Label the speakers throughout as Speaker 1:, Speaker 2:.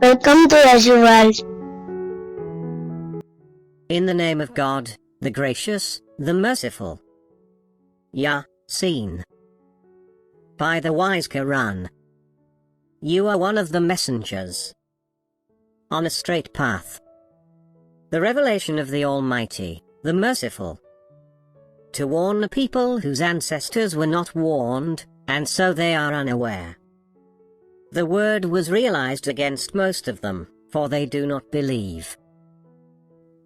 Speaker 1: Welcome to Azure World.
Speaker 2: In the name of God, the gracious, the merciful. Yasin. By the wise Quran. You are one of the messengers on a straight path. The revelation of the Almighty, the Merciful. To warn a people whose ancestors were not warned, and so they are unaware. The word was realized against most of them, for they do not believe.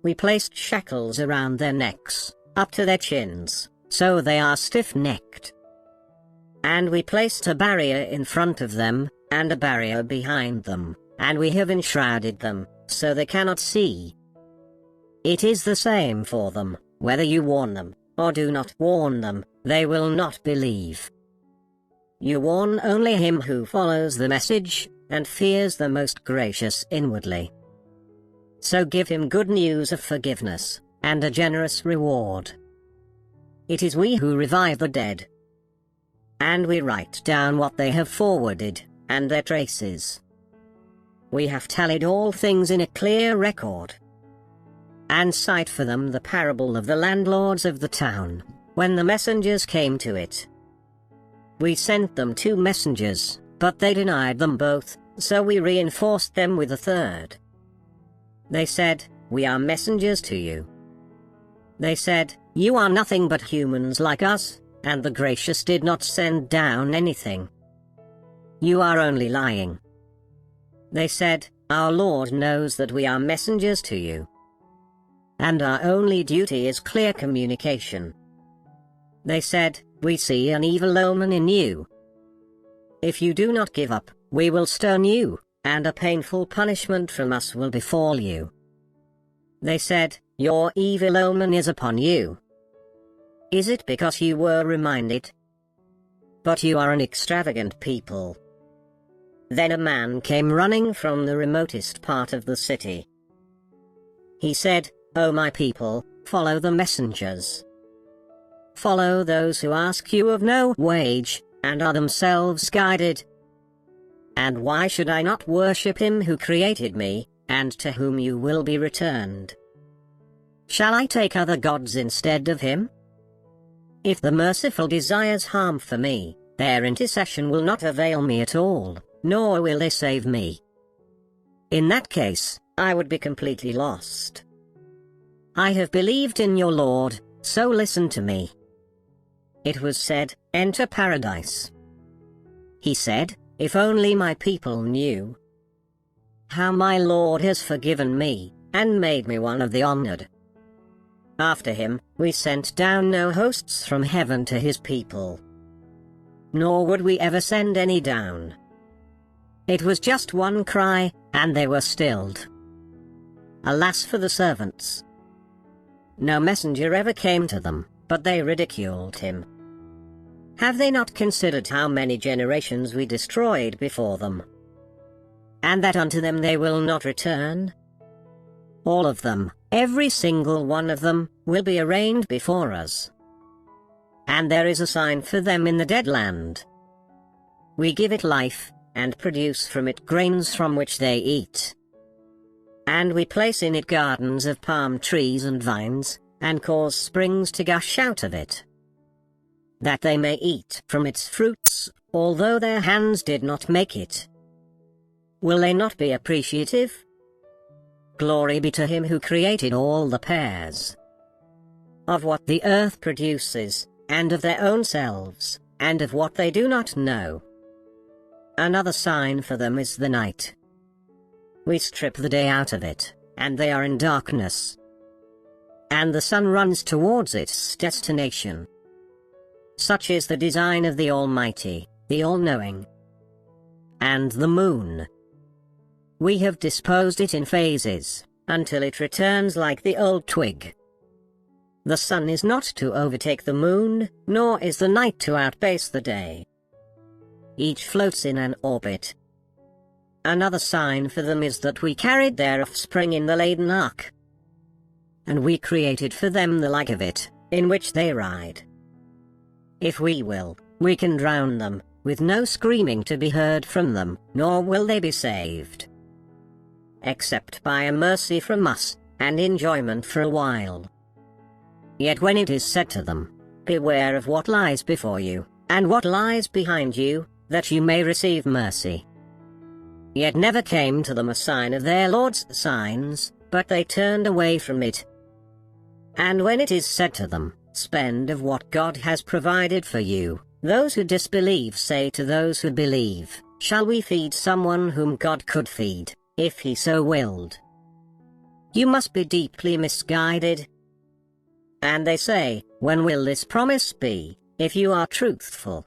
Speaker 2: We placed shackles around their necks, up to their chins, so they are stiff-necked. And we placed a barrier in front of them, and a barrier behind them, and we have enshrouded them, so they cannot see. It is the same for them, whether you warn them, or do not warn them, they will not believe. You warn only him who follows the message, and fears the most gracious inwardly. So give him good news of forgiveness, and a generous reward. It is we who revive the dead. And we write down what they have forwarded, and their traces. We have tallied all things in a clear record. And cite for them the parable of the landlords of the town, when the messengers came to it. We sent them 2 messengers, but they denied them both, so we reinforced them with a 3rd. They said, "We are messengers to you." They said, "You are nothing but humans like us, and the gracious did not send down anything. You are only lying." They said, "Our Lord knows that we are messengers to you. And our only duty is clear communication." They said, "We see an evil omen in you. If you do not give up, we will stone you, and a painful punishment from us will befall you." They said, "Your evil omen is upon you. Is it because you were reminded? But you are an extravagant people." Then a man came running from the remotest part of the city. He said, "O my people, follow the messengers. Follow those who ask you of no wage, and are themselves guided. And why should I not worship him who created me, and to whom you will be returned? Shall I take other gods instead of him? If the merciful desires harm for me, their intercession will not avail me at all, nor will they save me. In that case, I would be completely lost. I have believed in your Lord, so listen to me." It was said, "Enter paradise." He said, "If only my people knew how my Lord has forgiven me, and made me one of the honored." After him, we sent down no hosts from heaven to his people. Nor would we ever send any down. It was just one cry, and they were stilled. Alas for the servants. No messenger ever came to them, but they ridiculed him. Have they not considered how many generations we destroyed before them? And that unto them they will not return? All of them, every single one of them, will be arraigned before us. And there is a sign for them in the dead land. We give it life, and produce from it grains from which they eat. And we place in it gardens of palm trees and vines, and cause springs to gush out of it, that they may eat from its fruits, although their hands did not make it. Will they not be appreciative? Glory be to him who created all the pairs of what the earth produces, and of their own selves, and of what they do not know. Another sign for them is the night. We strip the day out of it, and they are in darkness. And the sun runs towards its destination. Such is the design of the Almighty, the All-Knowing. And the moon. We have disposed it in phases, until it returns like the old twig. The sun is not to overtake the moon, nor is the night to outpace the day. Each floats in an orbit. Another sign for them is that we carried their offspring in the laden ark. And we created for them the like of it, in which they ride. If we will, we can drown them, with no screaming to be heard from them, nor will they be saved. except by a mercy from us, and enjoyment for a while. Yet when it is said to them, beware of what lies before you, and what lies behind you, that you may receive mercy. Yet never came to them a sign of their Lord's signs, but they turned away from it. And when it is said to them, spend of what God has provided for you, those who disbelieve say to those who believe, shall we feed someone whom God could feed, if he so willed? You must be deeply misguided. And they say, when will this promise be, if you are truthful?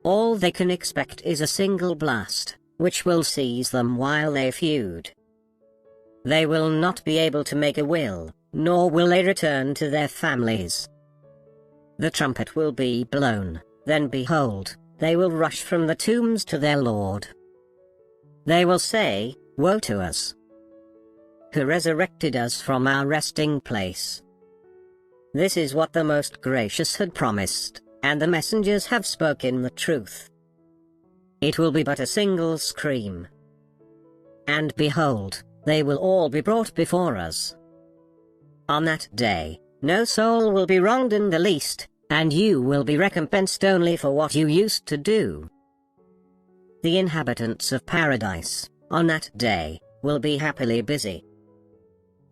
Speaker 2: All they can expect is a single blast, which will seize them while they feud. They will not be able to make a will, nor will they return to their families. The trumpet will be blown, then behold, they will rush from the tombs to their Lord. They will say, woe to us, who resurrected us from our resting place. This is what the Most Gracious had promised, and the messengers have spoken the truth. It will be but a single scream. And behold, they will all be brought before us. On that day, no soul will be wronged in the least, and you will be recompensed only for what you used to do. The inhabitants of paradise, on that day, will be happily busy.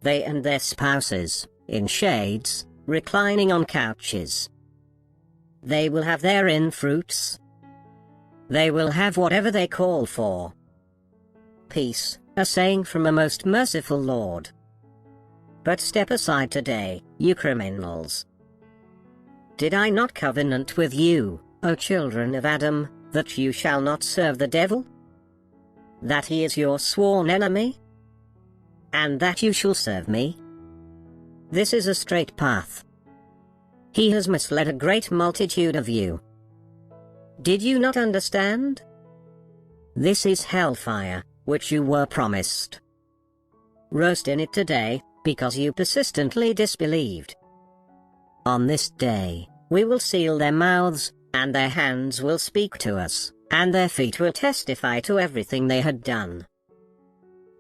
Speaker 2: They and their spouses, in shades, reclining on couches. They will have therein fruits. They will have whatever they call for. Peace, a saying from a most merciful Lord. But step aside today, you criminals. Did I not covenant with you, O children of Adam, that you shall not serve the devil? That he is your sworn enemy? And that you shall serve me? This is a straight path. He has misled a great multitude of you. Did you not understand? This is hellfire, which you were promised. Roast in it today, because you persistently disbelieved. On this day, we will seal their mouths, and their hands will speak to us, and their feet will testify to everything they had done.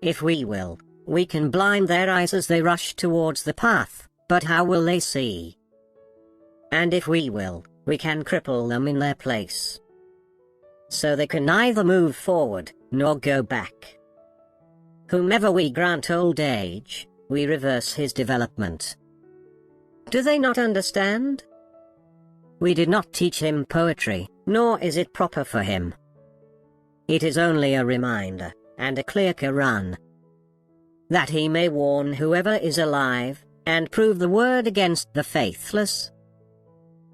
Speaker 2: If we will, we can blind their eyes as they rush towards the path, but how will they see? And if we will, we can cripple them in their place. So they can neither move forward, nor go back. Whomever we grant old age, we reverse his development. Do they not understand? We did not teach him poetry, nor is it proper for him. It is only a reminder, and a clear Quran, that he may warn whoever is alive, and prove the word against the faithless.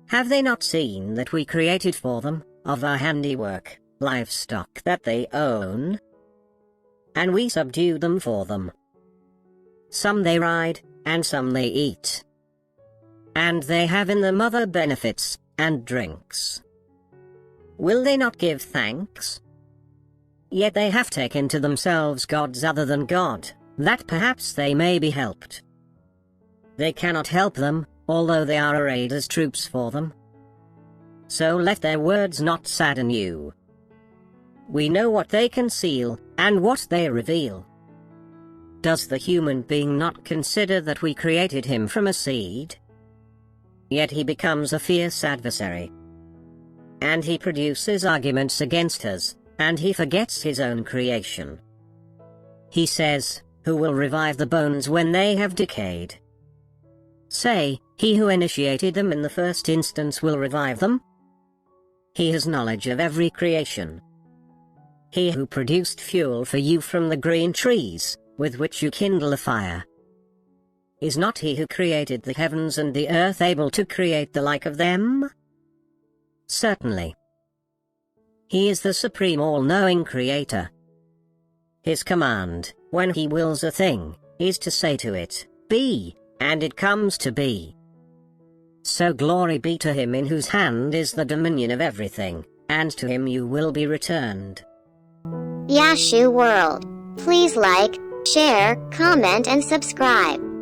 Speaker 2: Have they not seen that we created for them, of our handiwork, livestock that they own? And we subdue them for them. Some they ride, and some they eat. And they have in them other benefits, and drinks. Will they not give thanks? Yet they have taken to themselves gods other than God, that perhaps they may be helped. They cannot help them, although they are arrayed as troops for them. So let their words not sadden you. We know what they conceal, and what they reveal. Does the human being not consider that we created him from a seed? Yet he becomes a fierce adversary. And he produces arguments against us, and he forgets his own creation. He says, who will revive the bones when they have decayed? Say, he who initiated them in the first instance will revive them? He has knowledge of every creation. He who produced fuel for you from the green trees, with which you kindle a fire. Is not he who created the heavens and the earth able to create the like of them? Certainly. He is the supreme all-knowing creator. His command, when he wills a thing, is to say to it, be, and it comes to be. So glory be to him in whose hand is the dominion of everything, and to him you will be returned.
Speaker 1: Yashu World. Please like, share, comment and subscribe.